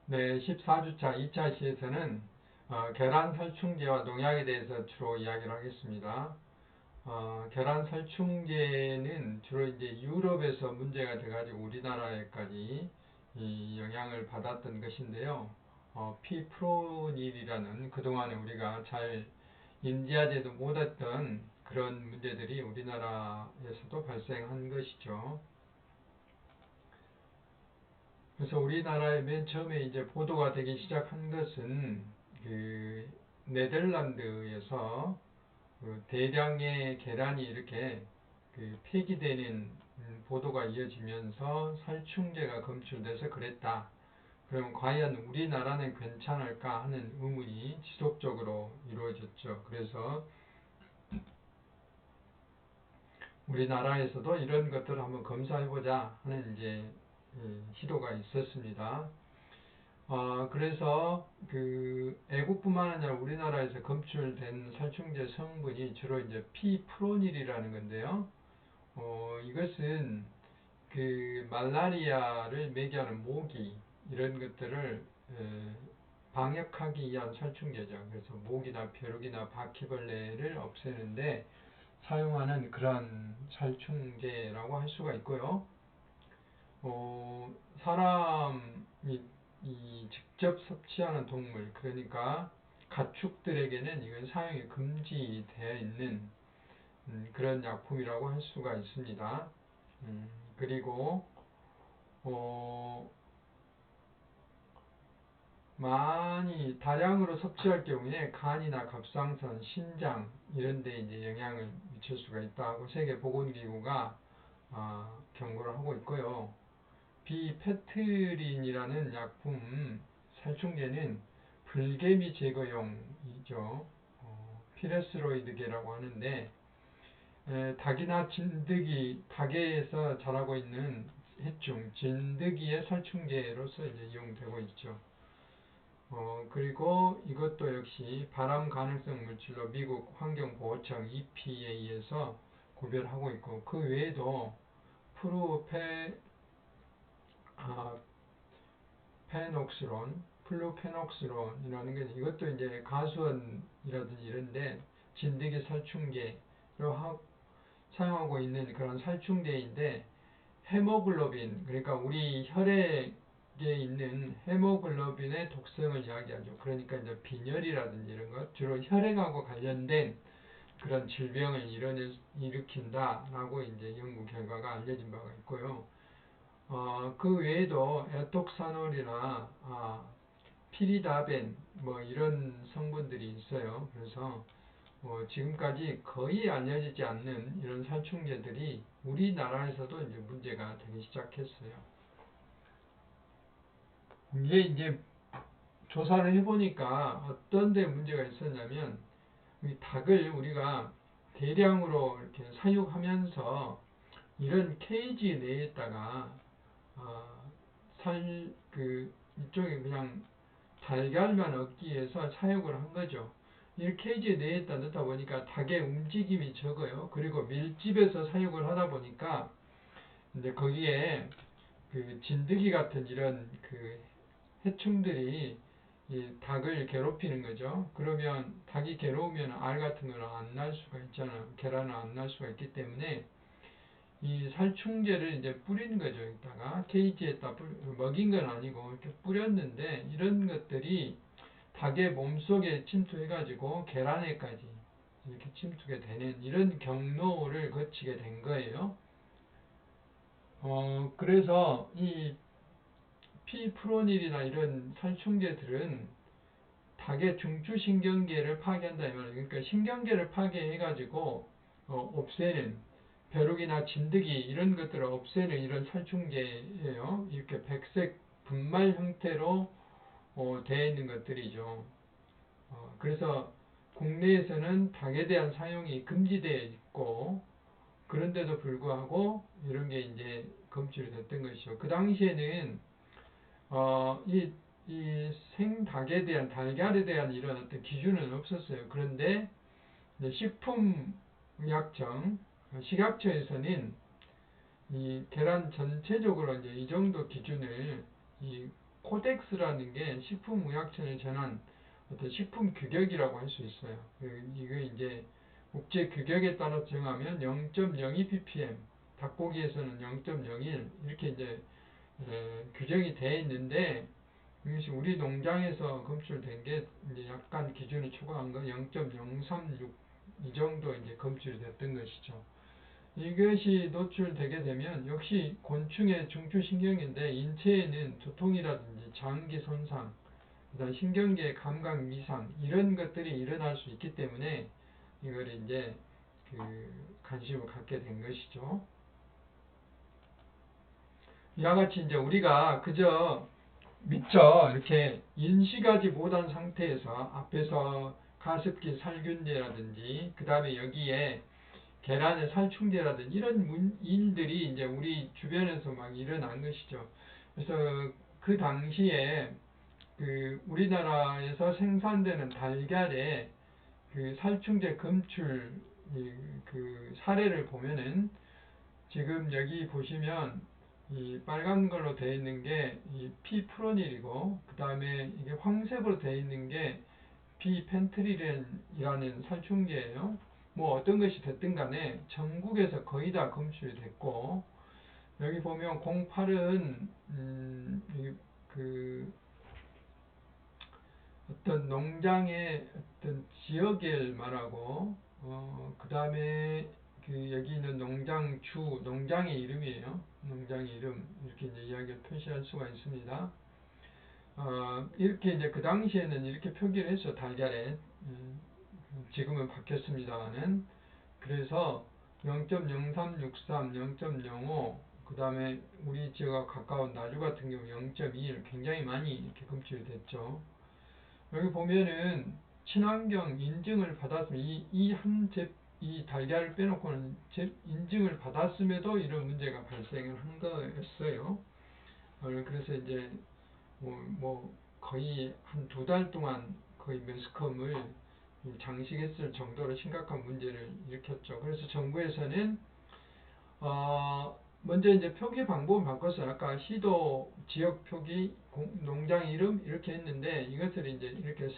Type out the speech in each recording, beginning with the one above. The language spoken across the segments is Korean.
네, 14주차 2차 시에서는 계란 살충제와 농약에 대해서 주로 이야기를 하겠습니다. 계란 살충제는 주로 이제 유럽에서 문제가 돼가지고 우리나라에까지 이 영향을 받았던 것인데요. 피프로닐이라는 그동안에 우리가 잘 인지하지도 못했던 그런 문제들이 우리나라에서도 발생한 것이죠. 그래서 우리나라에 맨 처음에 이제 보도가 되기 시작한 것은 그 네덜란드에서 그 대량의 계란이 이렇게 그 폐기되는 보도가 이어지면서 살충제가 검출돼서 그랬다. 그러면 과연 우리나라는 괜찮을까 하는 의문이 지속적으로 이루어졌죠. 그래서 우리나라에서도 이런 것들을 한번 검사해보자 하는 이제 시도가 있었습니다. 그래서 그 애국뿐만 아니라 우리나라에서 검출된 살충제 성분이 주로 이제 피프로닐이라는 건데요. 이것은 그 말라리아를 매개하는 모기 이런 것들을 방역하기 위한 살충제죠. 그래서 모기나 벼룩이나 바퀴벌레를 없애는데 사용하는 그런 살충제라고 할 수가 있고요. 사람이 직접 섭취하는 동물, 그러니까 가축들에게는 이건 사용이 금지되어 있는 그런 약품이라고 할 수가 있습니다. 그리고 어, 많이 다량으로 섭취할 경우에 간이나 갑상선, 신장 이런 데 이제 영향을 미칠 수가 있다고 세계보건기구가 경고를 하고 있고요. 비페트린이라는 약품 살충제는 불개미 제거용이죠. 피레스로이드계라고 하는데 닭이나 진드기, 닭에서 자라고 있는 해충, 진드기의 살충제로서 이제 이용되고 있죠. 그리고 이것도 역시 발암 가능성 물질로 미국 환경보호청 EPA에서 구별하고 있고 그 외에도 프루페 페녹스론, 플루페녹스론이라는 게 이것도 이제 가수원이라든지 이런데 진드기 살충제로 사용하고 있는 그런 살충제인데 헤모글로빈 그러니까 우리 혈액에 있는 헤모글로빈의 독성을 이야기하죠. 그러니까 이제 빈혈이라든지 이런 것 주로 혈액하고 관련된 그런 질병을 일으킨다라고 이제 연구 결과가 알려진 바가 있고요. 그 외에도 에톡사놀이나 피리다벤 뭐 이런 성분들이 있어요. 그래서 지금까지 거의 알려지지 않는 이런 살충제들이 우리나라에서도 이제 문제가 되기 시작했어요. 이게 이제 조사를 해보니까 어떤 데 문제가 있었냐면 이 닭을 우리가 대량으로 이렇게 사육하면서 이런 케이지 내에다가 이쪽에 그냥 달걀만 얻기 위해서 사육을 한 거죠. 이 케이지 내에다 넣다 보니까 닭의 움직임이 적어요. 그리고 밀집해서 사육을 하다 보니까 이제 거기에 그 진드기 같은 이런 그 해충들이 이 닭을 괴롭히는 거죠. 그러면 닭이 괴로우면 알 같은 거는 안 날 수가 있잖아요. 계란은 안 날 수가 있기 때문에 이 살충제를 이제 뿌리는 거죠. 이따가 케이지에다 먹인 건 아니고 이렇게 뿌렸는데 이런 것들이 닭의 몸속에 침투해가지고 계란에까지 이렇게 침투가 되는 이런 경로를 거치게 된 거예요. 그래서 이 피프로닐이나 이런 살충제들은 닭의 중추신경계를 파괴한다 이 말이에요. 그러니까 신경계를 파괴해가지고 없애는 벼룩이나 진드기 이런 것들을 없애는 이런 살충제예요. 이렇게 백색 분말 형태로 되어 있는 것들이죠. 그래서 국내에서는 닭에 대한 사용이 금지되어 있고 그런데도 불구하고 이런 게 이제 검출이 됐던 것이죠. 그 당시에는 이 생닭에 대한 달걀에 대한 이런 어떤 기준은 없었어요. 그런데 식품의약청 식약처에서는 이 계란 전체적으로 이제 이 정도 기준을 이 코덱스라는 게 식품의약청에 전한 어떤 식품 규격이라고 할 수 있어요. 이거 이제 국제 규격에 따라 정하면 0.02 ppm, 닭고기에서는 0.01 이렇게 이제 규정이 되어 있는데, 이것이 우리 농장에서 검출된 게 이제 약간 기준을 초과한 거 0.036 이 정도 이제 검출이 됐던 것이죠. 이것이 노출되게 되면 역시 곤충의 중추신경인데 인체에는 두통이라든지 장기 손상, 그다음 신경계 감각 이상 이런 것들이 일어날 수 있기 때문에 이걸 이제 관심을 갖게 된 것이죠. 이와 같이 이제 우리가 그저 미처 이렇게 인식하지 못한 상태에서 앞에서 가습기 살균제라든지 그 다음에 여기에 계란의 살충제라든지 이런 일들이 이제 우리 주변에서 막 일어난 것이죠. 그래서 그 당시에 우리나라에서 생산되는 달걀의 살충제 검출 사례를 보면은 지금 여기 보시면 이 빨간 걸로 되어 있는 게 이 피프로닐이고 그 다음에 이게 황색으로 되어 있는 게 비펜트릴렌이라는 살충제예요. 뭐 어떤 것이 됐든 간에 전국에서 거의 다 검출이 됐고, 여기 보면 08은 어떤 농장의 어떤 지역을 말하고, 그 다음에 여기 있는 농장의 이름이에요. 농장의 이름 이렇게 이제 이야기를 표시할 수가 있습니다. 이렇게 이제 그 당시에는 이렇게 표기를 했어 달걀에. 지금은 바뀌었습니다만은. 그래서 0.0363, 0.05, 그 다음에 우리 지역과 가까운 나주 같은 경우 0.21 굉장히 많이 이렇게 검출이 됐죠. 여기 보면은 친환경 인증을 받았으면 이 달걀을 빼놓고는 인증을 받았음에도 이런 문제가 발생을 한 거였어요. 그래서 이제 거의 한 2달 동안 거의 매스컴을 장식했을 정도로 심각한 문제를 일으켰죠. 그래서 정부에서는 먼저 이제 표기 방법을 바꿨어요. 아까 시도 지역 표기, 농장 이름 이렇게 했는데 이것을 이제 이렇게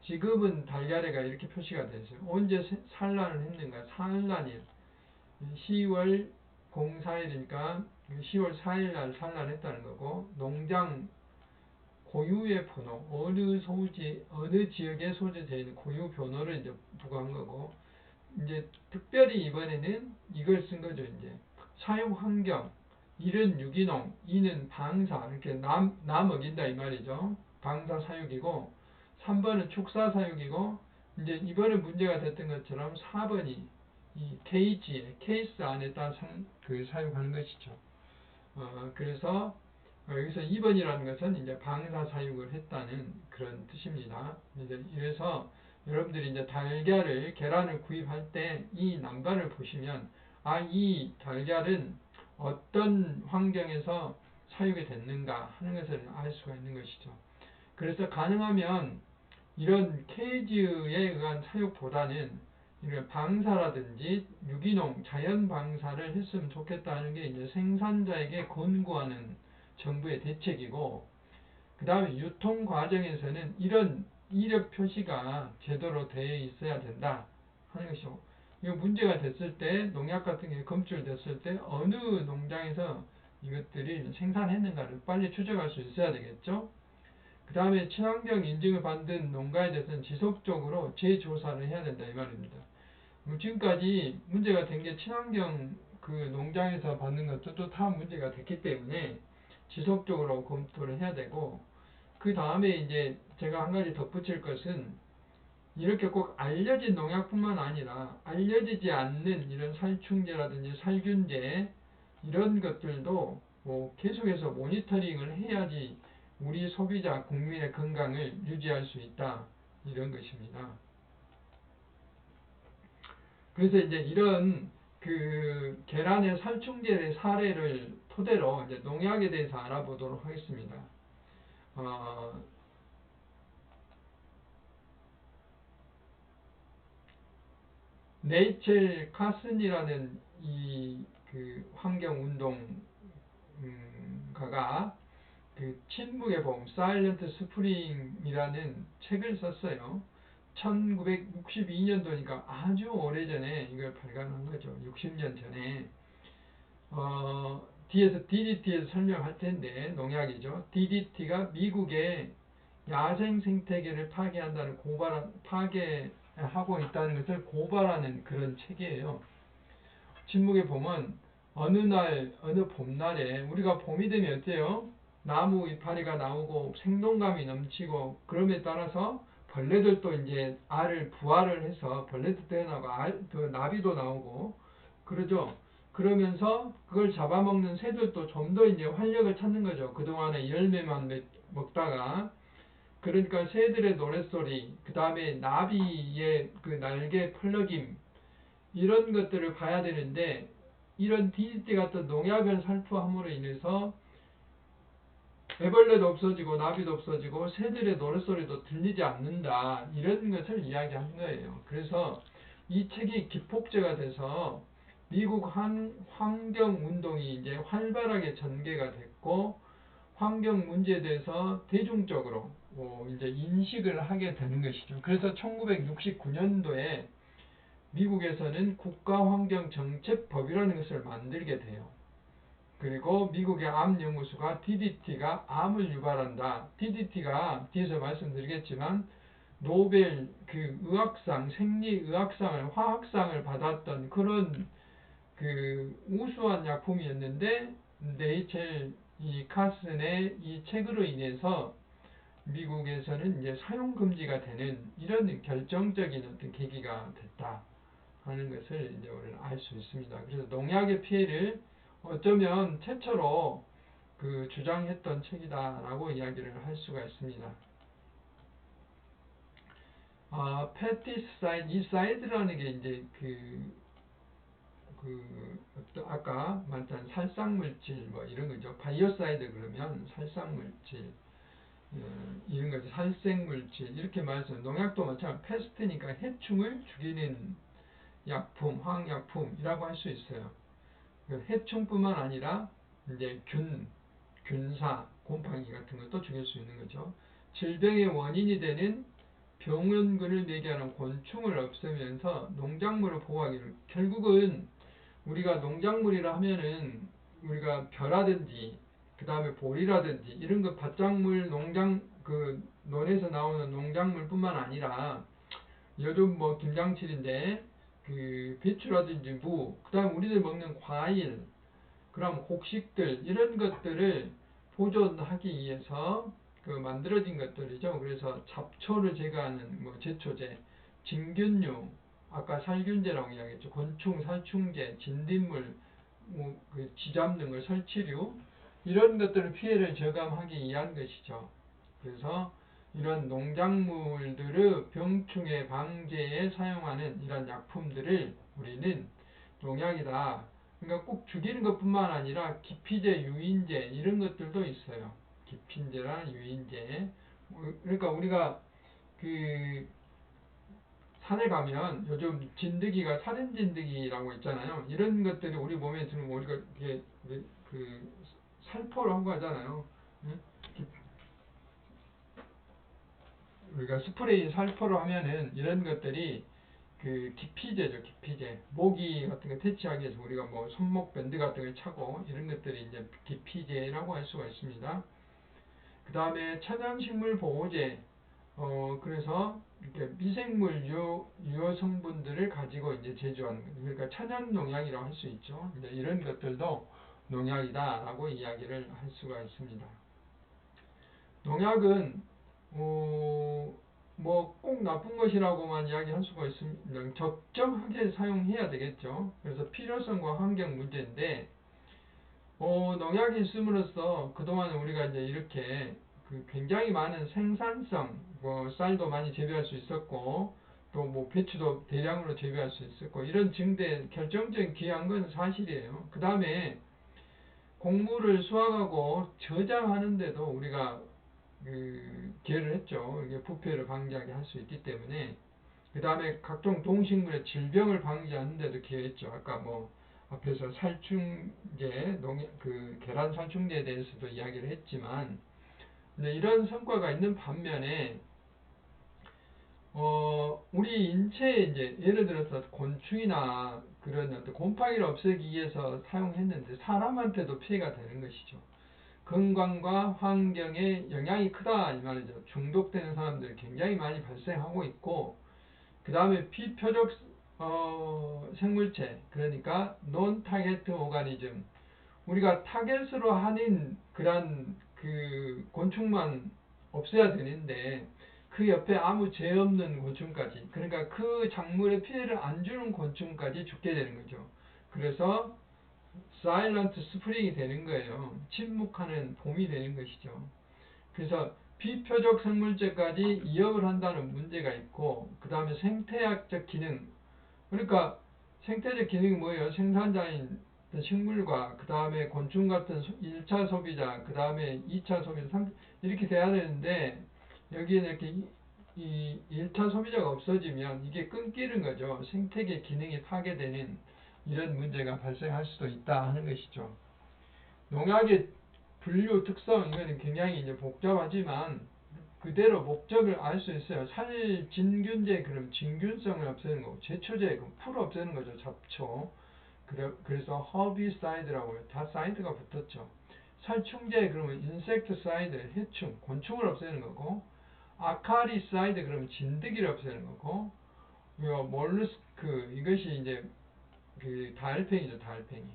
지금은 달걀에가 이렇게 표시가 되죠. 언제 산란을 했는가? 산란일 10월 04일이니까 10월 4일 날 산란했다는 거고, 농장 고유의 번호, 어느 지역에 소재되어 있는 고유 번호를 이제 부과한 거고, 이제 특별히 이번에는 이걸 쓴 거죠. 이제 사육 환경, 1은 유기농, 2는 방사, 이렇게 남 먹인다 이 말이죠. 방사 사육이고, 3번은 축사 사육이고, 이제 이번에 문제가 됐던 것처럼 4번이 이 케이스 안에다 사육하는 것이죠. 그래서 여기서 2번이라는 것은 이제 방사 사육을 했다는 그런 뜻입니다. 이래서 여러분들이 이제 계란을 구입할 때 이 남관을 보시면 이 달걀은 어떤 환경에서 사육이 됐는가 하는 것을 알 수가 있는 것이죠. 그래서 가능하면 이런 케이지에 의한 사육보다는 이런 방사라든지 유기농, 자연 방사를 했으면 좋겠다는 게 이제 생산자에게 권고하는 정부의 대책이고, 그 다음에 유통 과정에서는 이런 이력 표시가 제대로 되어 있어야 된다 하는 것이죠. 이거 문제가 됐을 때, 농약 같은 게 검출됐을 때 어느 농장에서 이것들이 생산했는가를 빨리 추적할 수 있어야 되겠죠. 그 다음에 친환경 인증을 받은 농가에 대해서는 지속적으로 재조사를 해야 된다 이 말입니다. 지금까지 문제가 된 게 친환경 농장에서 받는 것도 다 문제가 됐기 때문에 지속적으로 검토를 해야 되고, 그 다음에 이제 제가 한 가지 덧붙일 것은 이렇게 꼭 알려진 농약뿐만 아니라 알려지지 않는 이런 살충제라든지 살균제 이런 것들도 계속해서 모니터링을 해야지 우리 소비자 국민의 건강을 유지할 수 있다 이런 것입니다. 그래서 이제 이런 계란의 살충제의 사례를 토대로 이제 농약에 대해서 알아보도록 하겠습니다. 네이첼 카슨이라는 환경운동가가 그 침묵의 봄, 사일런트 스프링이라는 책을 썼어요. 1962년도니까 아주 오래전에 이걸 발간한 거죠. 60년 전에. 뒤에서 DDT에서 설명할 텐데 농약이죠. DDT가 미국의 야생 생태계를 파괴한다는 파괴하고 있다는 것을 고발하는 그런 책이에요. 침묵의 봄은 어느 날, 어느 봄날에 우리가 봄이 되면 어때요? 나무 이파리가 나오고 생동감이 넘치고 그럼에 따라서 벌레들도 이제 부화를 해서 벌레도 태어나고 그 나비도 나오고 그러죠. 그러면서 그걸 잡아먹는 새들도 좀 더 이제 활력을 찾는 거죠. 그동안에 열매만 먹다가 그러니까 새들의 노랫소리, 그 다음에 나비의 그 날개 펄럭임 이런 것들을 봐야 되는데 이런 DDT 같은 농약을 살포함으로 인해서 애벌레도 없어지고 나비도 없어지고 새들의 노랫소리도 들리지 않는다. 이런 것을 이야기하는 거예요. 그래서 이 책이 기폭제가 돼서 미국 환경운동이 이제 활발하게 전개가 됐고 환경 문제에 대해서 대중적으로 이제 인식을 하게 되는 것이죠. 그래서 1969년도에 미국에서는 국가환경정책법이라는 것을 만들게 돼요. 그리고 미국의 암연구소가 DDT가 암을 유발한다. DDT가 뒤에서 말씀드리겠지만 노벨 그 의학상, 생리의학상을 화학상을 받았던 그런 그 우수한 약품이었는데 네이첼 이 카슨의 이 책으로 인해서 미국에서는 이제 사용 금지가 되는 이런 결정적인 어떤 계기가 됐다 하는 것을 이제 우리는 알 수 있습니다. 그래서 농약의 피해를 어쩌면 최초로 그 주장했던 책이다라고 이야기를 할 수가 있습니다. 페스티사이드, 이 사이드라는 게 이제 아까 말한 살상물질 뭐 이런 거죠. 바이오사이드 그러면 살상물질 이런 거죠. 살생물질 이렇게 말해서 농약도 마찬가지 페스트니까 해충을 죽이는 약품, 화학약품이라고 할 수 있어요. 해충뿐만 아니라 이제 균사, 곰팡이 같은 것도 죽일 수 있는 거죠. 질병의 원인이 되는 병원균을 매개하는 곤충을 없애면서 농작물을 보호하기를 결국은 우리가 농작물이라 하면은 우리가 벼라든지 그 다음에 보리라든지 이런 거 밭작물 논에서 나오는 농작물뿐만 아니라 요즘 뭐 김장철인데 그 배추라든지 그 다음에 우리들 먹는 과일 그럼 곡식들 이런 것들을 보존하기 위해서 그 만들어진 것들이죠. 그래서 잡초를 제거하는 뭐 제초제, 진균류, 아까 살균제라고 이야기했죠. 곤충 살충제, 진딧물, 그 쥐잡는 걸 설치류 이런 것들을 피해를 저감하기 위한 것이죠. 그래서 이런 농작물들의 병충해 방제에 사용하는 이런 약품들을 우리는 농약이다. 그러니까 꼭 죽이는 것뿐만 아니라 기피제, 유인제 이런 것들도 있어요. 기피제나 유인제. 그러니까 우리가 그 산에 가면 요즘 진드기가 살인 진드기라고 있잖아요. 이런 것들이 우리 몸에 들으면 우리가 그 살포를 하고 하잖아요. 우리가 스프레이 살포를 하면은 이런 것들이 그 기피제죠, 기피제. 모기 같은 거 퇴치하기 위해서 우리가 뭐 손목 밴드 같은 걸 차고 이런 것들이 이제 기피제라고 할 수가 있습니다. 그 다음에 천연식물 보호제. 그래서 이렇게 미생물 유효 성분들을 가지고 이제 제조하는 거죠. 그러니까 천연 농약이라고 할 수 있죠. 이제 이런 것들도 농약이다라고 이야기를 할 수가 있습니다. 농약은 뭐 꼭 나쁜 것이라고만 이야기할 수가 있습니다. 적정하게 사용해야 되겠죠. 그래서 필요성과 환경 문제인데 농약이 있음으로써 그동안 우리가 이제 이렇게 그 굉장히 많은 생산성, 뭐 쌀도 많이 재배할 수 있었고 또 뭐 배추도 대량으로 재배할 수 있었고 이런 결정적인 기여한 건 사실이에요. 그 다음에 곡물을 수확하고 저장하는데도 우리가 기여를 했죠. 이게 부패를 방지하게 할 수 있기 때문에. 그 다음에 각종 동식물의 질병을 방지하는 데도 기여했죠. 아까 뭐 앞에서 살충제, 계란 살충제에 대해서도 이야기를 했지만 이제 이런 성과가 있는 반면에 우리 인체에 이제 예를 들어서 곤충이나 그런 어떤 곰팡이를 없애기 위해서 사용했는데 사람한테도 피해가 되는 것이죠. 건강과 환경에 영향이 크다 이 말이죠. 중독되는 사람들이 굉장히 많이 발생하고 있고, 그 다음에 비표적 생물체, 그러니까 논 타겟 오가니즘, 우리가 타겟으로 하는 그런 그 곤충만 없애야 되는데 그 옆에 아무 죄 없는 곤충까지, 그러니까 그 작물에 피해를 안 주는 곤충까지 죽게 되는 거죠. 그래서 사일런트 스프링이 되는 거예요. 침묵하는 봄이 되는 것이죠. 그래서 비표적 생물체까지 위협을 한다는 문제가 있고, 그 다음에 생태학적 기능, 그러니까 생태적 기능이 뭐예요? 생산자인 식물과 그 다음에 곤충 같은 1차 소비자, 그 다음에 2차 소비자, 이렇게 돼야 되는데 여기에는 이렇게 이 1차 소비자가 없어지면 이게 끊기는 거죠. 생태계 기능이 파괴되는 이런 문제가 발생할 수도 있다 하는 것이죠. 농약의 분류 특성, 이거는 굉장히 이제 복잡하지만 그대로 목적을 알 수 있어요. 살진균제, 그럼 진균성을 없애는 거고, 제초제, 그럼 풀 없애는 거죠. 잡초. 그래서 허비사이드라고 해요. 다 사이드가 붙었죠. 살충제, 그러면 인섹트사이드, 해충, 곤충을 없애는 거고, 아카리사이드, 그러면 진드기를 없애는 거고, 몰루스크, 이것이 이제 그 달팽이죠. 달팽이.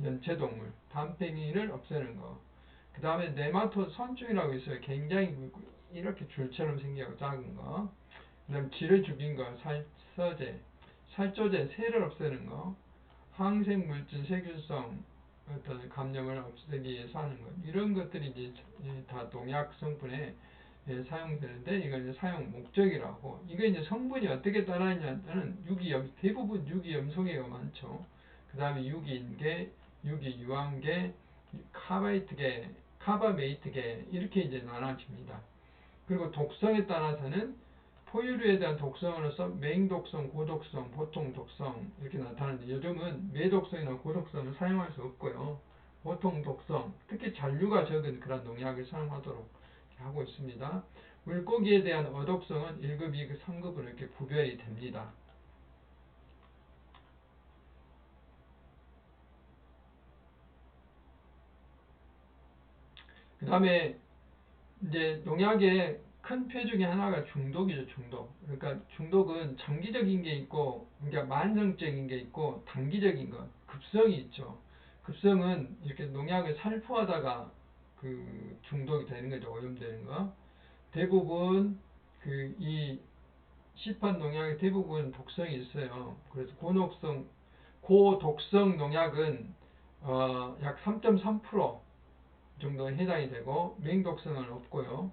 연체동물. 담팽이를 없애는 거. 그 다음에 네마토드 선충이라고 있어요. 굉장히 이렇게 줄처럼 생겨서 작은 거. 그 다음 쥐를 죽인 거, 살서제, 살조제, 새를 없애는 거, 항생물질, 세균성 어떤 감염을 없애기 위해서 하는 것. 이런 것들이 이제 다 농약 성분에 사용되는데, 이건 이제 사용 목적이라고. 이거 이제 성분이 어떻게 따라있냐면 유기염, 대부분 유기염소계가 많죠. 그 다음에 유기인계, 유기유황계, 카바이트계, 카바메이트계, 이렇게 이제 나눠집니다. 그리고 독성에 따라서는 포유류에 대한 독성으로서 맹독성, 고독성, 보통 독성 이렇게 나타나는데, 요즘은 매독성이나 고독성은 사용할 수 없고요. 보통 독성, 특히 잔류가 적은 그런 농약을 사용하도록 하고 있습니다. 물고기에 대한 어독성은 1급, 2급, 3급으로 이렇게 구별이 됩니다. 그 다음에 이제 농약의 큰 폐 중에 하나가 중독이죠. 중독. 그러니까 중독은 장기적인 게 있고, 그러니까 만성적인 게 있고, 단기적인 것, 급성이 있죠. 급성은 이렇게 농약을 살포하다가 그 중독이 되는 거죠. 오염되는 거. 대부분 그 이 시판 농약의 대부분 독성이 있어요. 그래서 고독성 농약은 약 3.3% 정도에 해당이 되고, 맹독성은 없고요.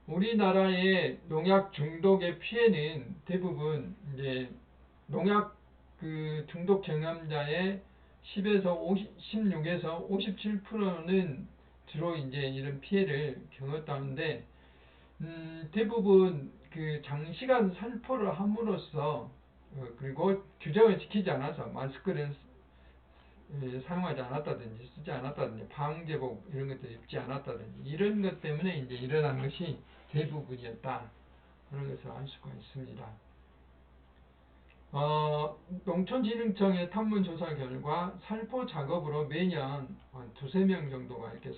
우리나라의 농약 중독의 피해는 대부분 이제 농약 그 중독 경험자의 16에서 57%는 주로 이제 이런 피해를 겪었다는데, 대부분 그 장시간 살포를 함으로써 그리고 규정을 지키지 않아서 마스크를 사용하지 않았다든지 쓰지 않았다든지 방제복 이런 것들 입지 않았다든지 이런 것 때문에 이제 일어난 것이 대부분이었다 하는 것을 알 수가 있습니다. 농촌진흥청의 탐문조사 결과 살포 작업으로 매년 한 두세 명 정도가 이렇게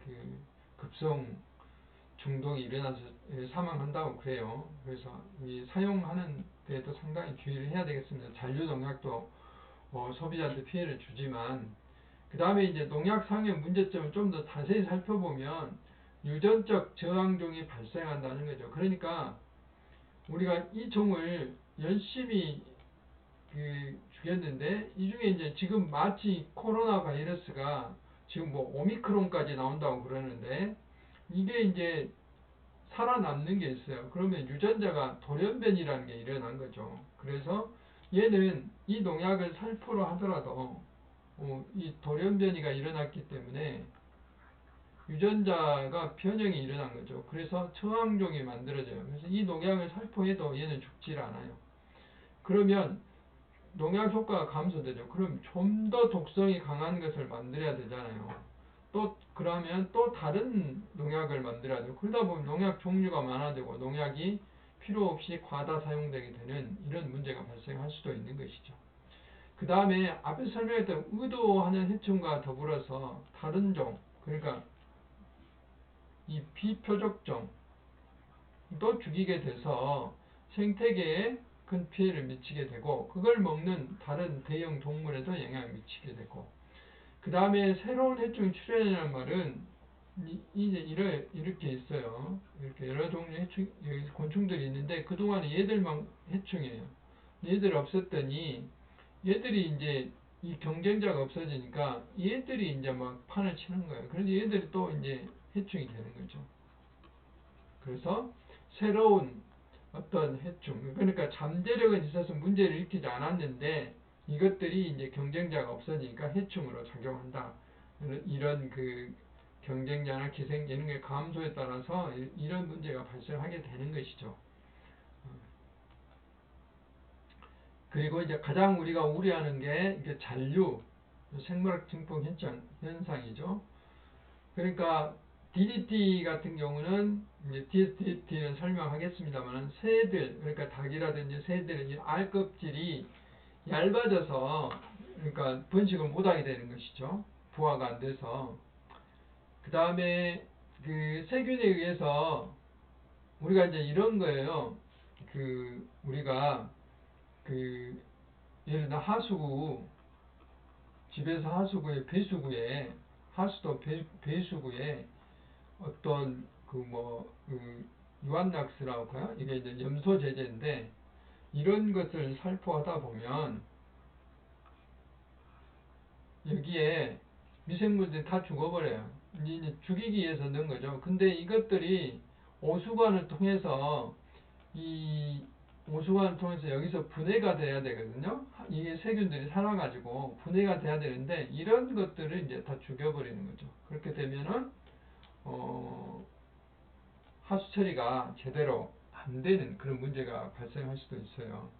그 급성 중독이 일어나서 사망한다고 그래요. 그래서 이 사용하는 데에도 상당히 주의를 해야 되겠습니다. 잔류농약도 소비자한테 피해를 주지만, 그 다음에 이제 농약 사용의 문제점을 좀 더 자세히 살펴보면 유전적 저항종이 발생한다는 거죠. 그러니까 우리가 이 종을 열심히 죽였는데 이 중에 이제 지금 마치 코로나 바이러스가 지금 뭐 오미크론까지 나온다고 그러는데, 이게 이제 살아남는 게 있어요. 그러면 유전자가 돌연변이라는 게 일어난 거죠. 그래서 얘는 이 농약을 살포로 하더라도 이 돌연변이가 일어났기 때문에 유전자가 변형이 일어난 거죠. 그래서 저항종이 만들어져요. 그래서 이 농약을 살포해도 얘는 죽질 않아요. 그러면 농약 효과가 감소되죠. 그럼 좀 더 독성이 강한 것을 만들어야 되잖아요. 또 그러면 또 다른 농약을 만들어야 돼요. 그러다 보면 농약 종류가 많아지고 농약이 필요 없이 과다 사용되게 되는 이런 문제가 발생할 수도 있는 것이죠. 그 다음에 앞에 설명했던 의도하는 해충과 더불어서 다른 종, 그러니까 이 비표적종도 죽이게 돼서 생태계에 큰 피해를 미치게 되고 그걸 먹는 다른 대형 동물에도 영향을 미치게 되고 그 다음에 새로운 해충 출현이라는 말은 이제 이렇게 있어요. 이렇게 여러 종류의 곤충들이 있는데 그동안에 얘들만 해충이에요. 얘들 없앴더니 얘들이 이제 이 경쟁자가 없어지니까 얘들이 이제 막 판을 치는 거예요. 그래서 얘들이 또 이제 해충이 되는 거죠. 그래서 새로운 어떤 해충, 그러니까 잠재력은 있어서 문제를 일으키지 않았는데 이것들이 이제 경쟁자가 없어지니까 해충으로 작용한다. 이런 그 경쟁자나 기생자 이런 게 감소에 따라서 이런 문제가 발생하게 되는 것이죠. 그리고 이제 가장 우리가 우려하는 게 이게 잔류, 생물학 증폭 현상이죠. 그러니까 DDT 같은 경우는 이제 DDT는 설명하겠습니다만 새들, 그러니까 닭이라든지 새들은 이 알껍질이 얇아져서 그러니까 번식을 못하게 되는 것이죠. 부화가 안 돼서. 그 다음에 그 세균에 의해서 우리가 이제 이런 거예요. 그 우리가 그 예를 들어 하수구 집에서 하수구에 배수구에 하수도 배수구에 어떤 그 유한락스라고 할까요? 이게 이제 염소 제제인데 이런 것을 살포하다 보면 여기에 미생물들이 다 죽어버려요. 이제 죽이기 위해서 넣은 거죠. 근데 이것들이 오수관을 통해서 이 오수관을 통해서 여기서 분해가 돼야 되거든요. 이게 세균들이 살아가지고 분해가 돼야 되는데 이런 것들을 이제 다 죽여버리는 거죠. 그렇게 되면은 하수 처리가 제대로 안 되는 그런 문제가 발생할 수도 있어요.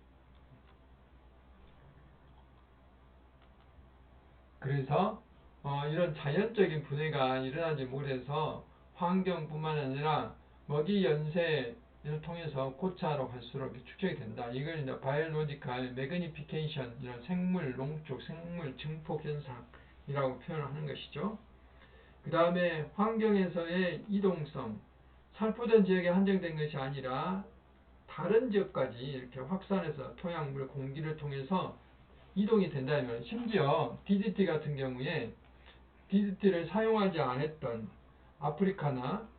그래서 이런 자연적인 분해가 일어나지 못해서 환경뿐만 아니라 먹이 연쇄를 통해서 고차로 갈수록 축적이 된다. 이걸 이제 바이올로지컬 매그니피케이션 이런 생물 농축, 생물 증폭 현상이라고 표현하는 것이죠. 그 다음에 환경에서의 이동성, 살포된 지역에 한정된 것이 아니라 다른 지역까지 이렇게 확산해서 토양물, 공기를 통해서 이동이 된다면 심지어 DDT 같은 경우에 DDT를 사용하지 않았던 아프리카나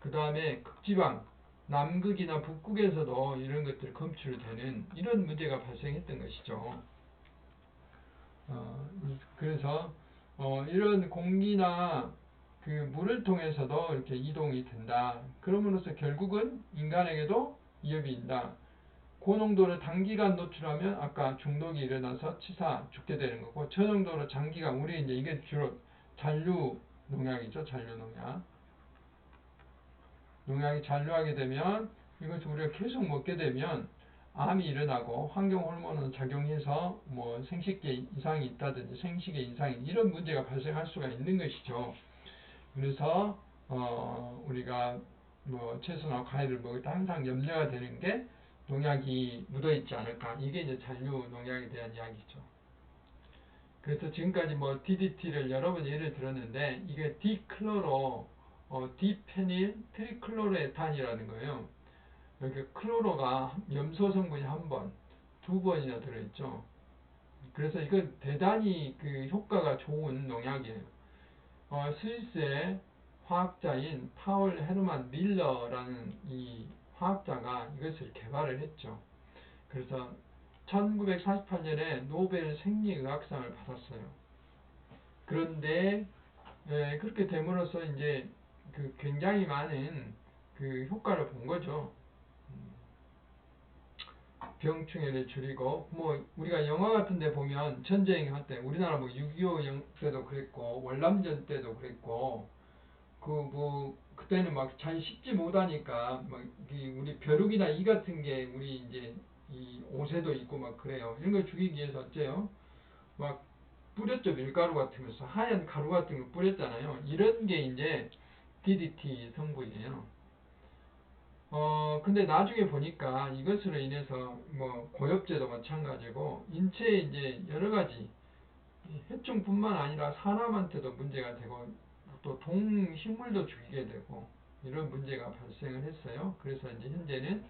그 다음에 극지방 남극이나 북극에서도 이런 것들이 검출되는 이런 문제가 발생했던 것이죠. 그래서 이런 공기나 그 물을 통해서도 이렇게 이동이 된다. 그럼으로써 결국은 인간에게도 위협이 있다. 고농도를 단기간 노출하면 아까 중독이 일어나서 치사 죽게 되는 거고 저농도로 장기간 우리 이제 이게 주로 잔류 농약이죠. 잔류 농약. 농약이 잔류하게 되면 이것을 우리가 계속 먹게 되면 암이 일어나고 환경 호르몬은 작용해서 뭐 생식계 이상이 있다든지 생식계 이상이 이런 문제가 발생할 수가 있는 것이죠. 그래서 우리가 뭐 채소나 과일을 먹을 때 항상 염려가 되는 게 농약이 묻어있지 않을까. 이게 이제 잔류 농약에 대한 이야기죠. 그래서 지금까지 뭐 DDT를 여러 번 예를 들었는데 이게 디페닐 트리클로로에탄이라는 거예요. 이렇게 클로로가 염소 성분이 한 번, 두 번이나 들어있죠. 그래서 이건 대단히 그 효과가 좋은 농약이에요. 스위스의 화학자인 파울 헤르만 밀러라는 이 화학자가 이것을 개발을 했죠. 그래서 1948년에 노벨 생리의학상을 받았어요. 그런데 그렇게 됨으로써 이제 그 굉장히 많은 그 효과를 본 거죠. 병충해를 줄이고 뭐 우리가 영화 같은 데 보면 전쟁 할 때 우리나라 뭐 6.25 때도 그랬고 월남전 때도 그랬고 그 뭐 그때는 막 잘 씹지 못하니까 막 우리 벼룩이나 이 같은 게 우리 이제 이 옷에도 있고 막 그래요. 이런 걸 죽이기 위해서 어째요? 막 뿌렸죠. 밀가루 같은 거, 하얀 가루 같은 거 뿌렸잖아요. 이런 게 이제 DDT 성분이에요. 근데 나중에 보니까 이것으로 인해서 뭐 고엽제도 마찬가지고 인체에 이제 여러 가지 해충뿐만 아니라 사람한테도 문제가 되고 또 동식물도 죽이게 되고 이런 문제가 발생을 했어요. 그래서 이제 현재는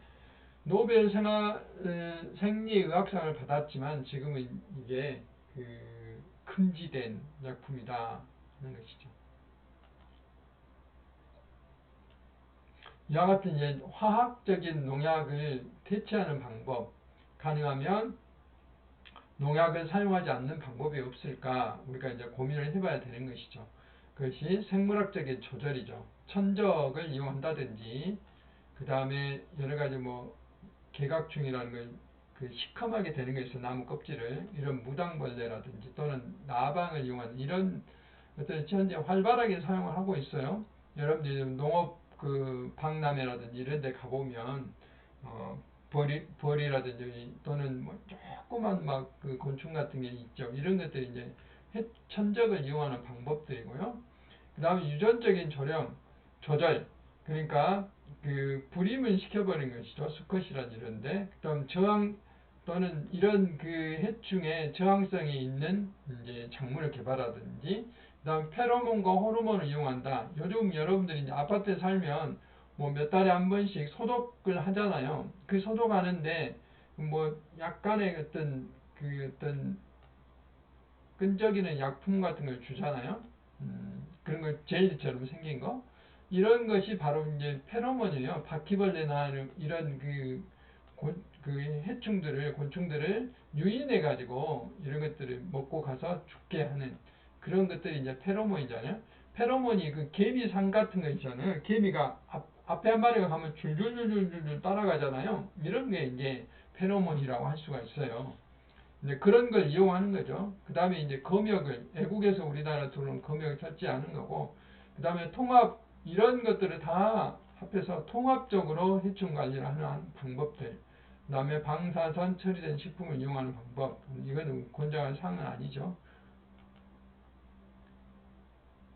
노벨 생리의학상을 받았지만 지금은 이게 금지된 약품이다 하는 것이죠. 이와 같은 이제 화학적인 농약을 대체하는 방법, 가능하면 농약을 사용하지 않는 방법이 없을까 우리가 이제 고민을 해봐야 되는 것이죠. 그것이 생물학적인 조절이죠. 천적을 이용한다든지 그 다음에 여러 가지 뭐 개각충이라는 걸 시커멓게 되는 게 있어 나무 껍질을 이런 무당벌레라든지 또는 나방을 이용하는 이런 어떤 현재 활발하게 사용을 하고 있어요. 여러분들이 농업 박람회라든지 이런 데 가보면 벌이라든지 또는 뭐 조그만 곤충 같은 게 있죠. 이런 것들이 이제 천적을 이용하는 방법들이고요. 그 다음에 유전적인 조절, 그러니까 불임을 시켜버린 것이죠. 수컷이란 이런데, 그다음 저항 또는 이런 해충의 저항성이 있는 이제 작물을 개발하든지, 그다음 페로몬과 호르몬을 이용한다. 요즘 여러분들이 이제 아파트에 살면 뭐 몇 달에 한 번씩 소독을 하잖아요. 그 소독하는데 뭐 약간의 어떤 끈적이는 약품 같은 걸 주잖아요. 그런 거 젤리처럼 생긴 거. 이런 것이 바로 이제 페로몬이에요. 바퀴벌레나 이런 해충들을, 곤충들을 유인해가지고 이런 것들을 먹고 가서 죽게 하는 그런 것들이 이제 페로몬이잖아요. 페로몬이 개미상 같은 거 있잖아요. 개미가 앞에 한 마리가 가면 줄줄줄줄줄 따라가잖아요. 이런 게 이제 페로몬이라고 할 수가 있어요. 이제 그런 걸 이용하는 거죠. 그 다음에 이제 검역을, 외국에서 우리나라 들어오는 검역을 설치하는 거고, 그 다음에 통합, 이런 것들을 다 합해서 통합적으로 해충 관리를 하는 방법들, 그 다음에 방사선 처리된 식품을 이용하는 방법, 이거는 권장할 사항은 아니죠.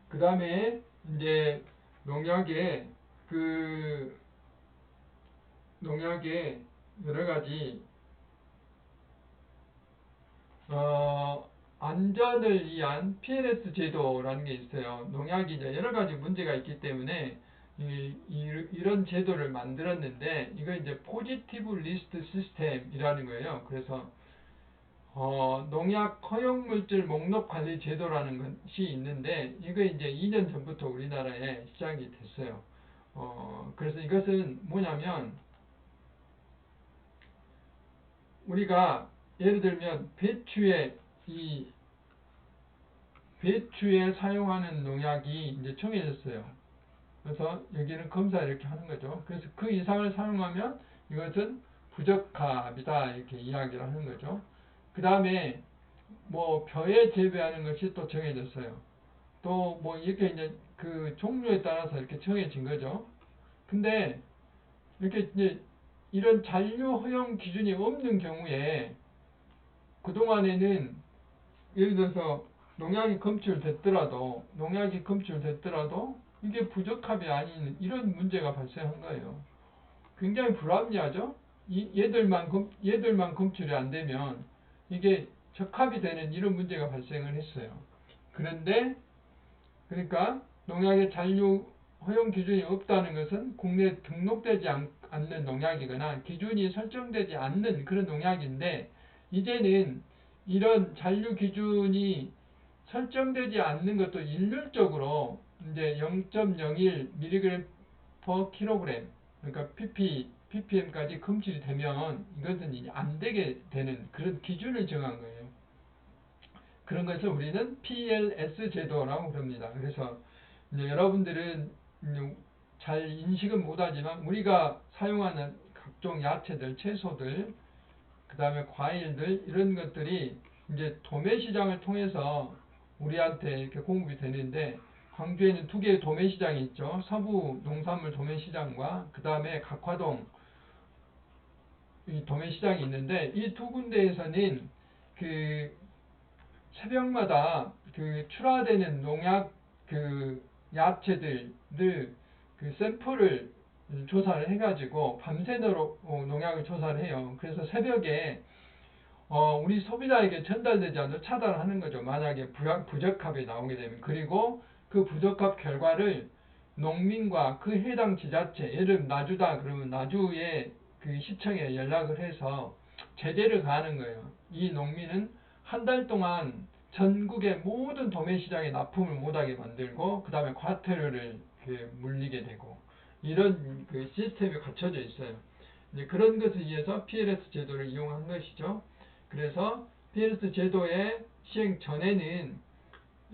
그 다음에 이제 농약에 여러 가지 안전을 위한 PLS 제도라는 게 있어요. 농약이 이제 여러 가지 문제가 있기 때문에 이런 제도를 만들었는데 이거 이제 포지티브 리스트 시스템이라는 거예요. 그래서 농약 허용 물질 목록 관리 제도라는 것이 있는데 이거 이제 2년 전부터 우리나라에 시작이 됐어요. 그래서 이것은 뭐냐면 우리가 예를 들면 배추에 사용하는 농약이 이제 정해졌어요. 그래서 여기는 검사 이렇게 하는 거죠. 그래서 그 이상을 사용하면 이것은 부적합이다 이렇게 이야기를 하는 거죠. 그 다음에 뭐 벼에 재배하는 것이 또 정해졌어요. 또 뭐 이렇게 이제 종류에 따라서 이렇게 정해진 거죠. 근데 이렇게 이제 이런 잔류 허용 기준이 없는 경우에 그동안에는 예를 들어서 농약이 검출됐더라도 이게 부적합이 아닌 이런 문제가 발생한 거예요. 굉장히 불합리하죠? 얘들만 검출이 안 되면 이게 적합이 되는 이런 문제가 발생을 했어요. 그런데 그러니까 농약의 잔류 허용 기준이 없다는 것은 국내에 등록되지 않는 농약이거나 기준이 설정되지 않는 그런 농약인데 이제는 이런 잔류 기준이 설정되지 않는 것도 일률적으로 이제 0.01mg per kg 그러니까 ppm까지 검출이 되면 이것은 이제 안 되게 되는 그런 기준을 정한 거예요. 그런 것을 우리는 PLS 제도라고 그럽니다. 그래서 이제 여러분들은 잘 인식은 못하지만 우리가 사용하는 각종 야채들, 채소들, 그 다음에 과일들 이런 것들이 이제 도매시장을 통해서 우리한테 이렇게 공급이 되는데 광주에는 두 개의 도매시장이 있죠. 서부 농산물 도매시장과 그 다음에 각화동 이 도매시장이 있는데 이 두 군데에서는 새벽마다 그 출하되는 농약 그 야채들을 그 샘플을 조사를 해가지고 밤새도록 농약을 조사를 해요. 그래서 새벽에 우리 소비자에게 전달되지 않도록 차단하는 거죠. 만약에 부적합이 나오게 되면. 그리고 그 부적합 결과를 농민과 그 해당 지자체, 예를 들면 나주다 그러면 나주의 그 시청에 연락을 해서 제재를 가하는 거예요. 이 농민은 한 달 동안 전국의 모든 도매시장에 납품을 못하게 만들고 그 다음에 과태료를 물리게 되고 이런 그 시스템이 갖춰져 있어요. 이제 그런 것을 위해서 PLS 제도를 이용한 것이죠. 그래서 PLS 제도의 시행 전에는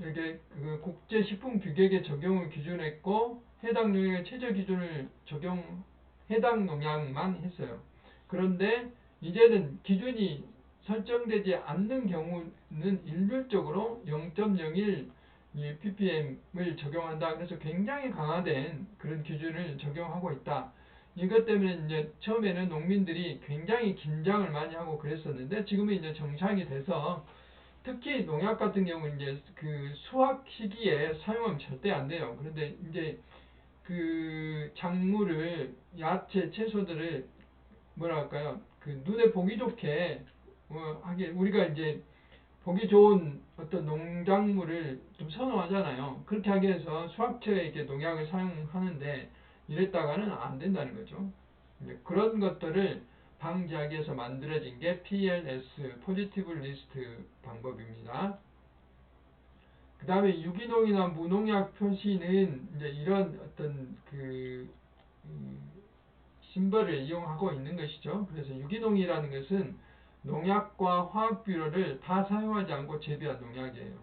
이렇게 그 국제식품규격에 적용을 기준했고 해당 농약의 최저 기준을 해당 농약만 했어요. 그런데 이제는 기준이 설정되지 않는 경우는 일률적으로 0.01 ppm을 적용한다. 그래서 굉장히 강화된 그런 기준을 적용하고 있다. 이것 때문에 이제 처음에는 농민들이 굉장히 긴장을 많이 하고 그랬었는데 지금은 이제 정착이 돼서 특히 농약 같은 경우는 이제 그 수확 시기에 사용하면 절대 안 돼요. 그런데 이제 그 작물을 야채, 채소들을 뭐랄까요? 그 눈에 보기 좋게 하게 우리가 이제 보기 좋은 어떤 농작물을 좀 선호하잖아요. 그렇게 하기 위해서 수확처에 이렇게 농약을 사용하는데 이랬다가는 안 된다는 거죠. 그런 것들을 방지하기 위해서 만들어진 게 PLS, 포지티브 리스트 방법입니다. 그 다음에 유기농이나 무농약 표시는 이제 이런 어떤 그 심벌을 이용하고 있는 것이죠. 그래서 유기농이라는 것은 농약과 화학 비료를 다 사용하지 않고 재배한 농약이에요.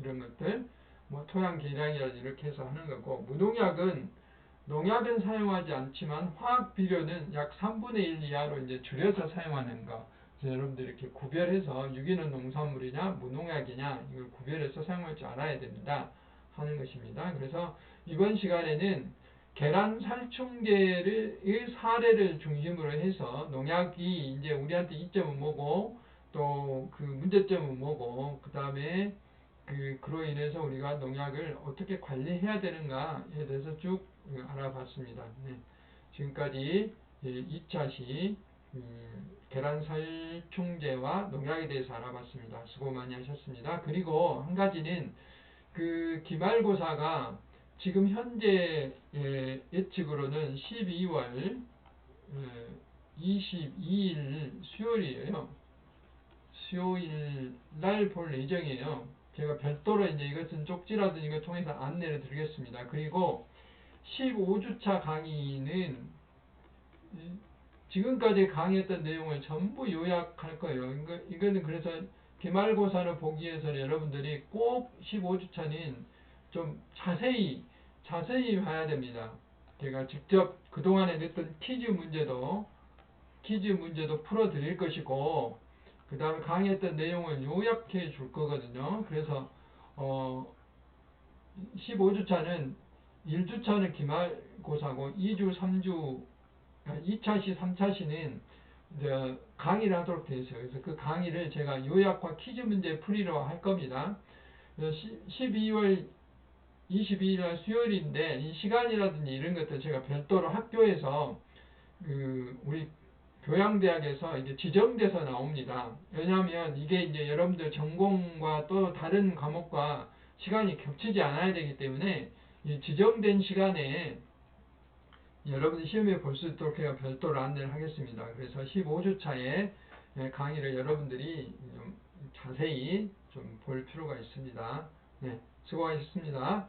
이런 것들 뭐 토양 개량이라든지 이렇게 해서 하는 거고, 무농약은 농약은 사용하지 않지만 화학 비료는 약 3분의 1 이하로 이제 줄여서 사용하는 거. 그래서 여러분들 이렇게 구별해서 유기농 농산물이냐 무농약이냐 이걸 구별해서 사용할 줄 알아야 된다 하는 것입니다. 그래서 이번 시간에는 계란 살충제의 사례를 중심으로 해서 농약이 이제 우리한테 이점은 뭐고 또 그 문제점은 뭐고 그 다음에 그로 인해서 우리가 농약을 어떻게 관리해야 되는가에 대해서 쭉 알아봤습니다. 네. 지금까지 2차시 계란 살충제와 농약에 대해서 알아봤습니다. 수고 많이 하셨습니다. 그리고 한 가지는 그 기말고사가 지금 현재 예측으로는 12월 22일 수요일이에요. 수요일 날 볼 예정이에요. 제가 별도로 이제 이것은 쪽지라든지 이걸 통해서 안내를 드리겠습니다. 그리고 15주차 강의는 지금까지 강의했던 내용을 전부 요약할 거예요. 이거는 그래서 기말고사를 보기 위해서는 여러분들이 꼭 15주차는 좀 자세히 봐야 됩니다. 제가 직접 그동안에 냈던 퀴즈 문제도 풀어 드릴 것이고 그 다음에 강의했던 내용을 요약해 줄 거거든요. 그래서 15주차는 1주차는 기말고사고 2주, 3주 2차시, 3차시는 이제 강의를 하도록 되어 있어요. 그래서 그 강의를 제가 요약과 퀴즈 문제 풀이로 할 겁니다. 12월 22일 날 수요일인데 이 시간이라든지 이런 것들 제가 별도로 학교에서 우리 교양대학에서 이게 지정돼서 나옵니다. 왜냐하면 이게 이제 여러분들 전공과 또 다른 과목과 시간이 겹치지 않아야 되기 때문에 이 지정된 시간에 여러분이 시험에 볼 수 있도록 제가 별도로 안내를 하겠습니다. 그래서 15주차에 강의를 여러분들이 좀 자세히 좀 볼 필요가 있습니다. 네, 수고하셨습니다.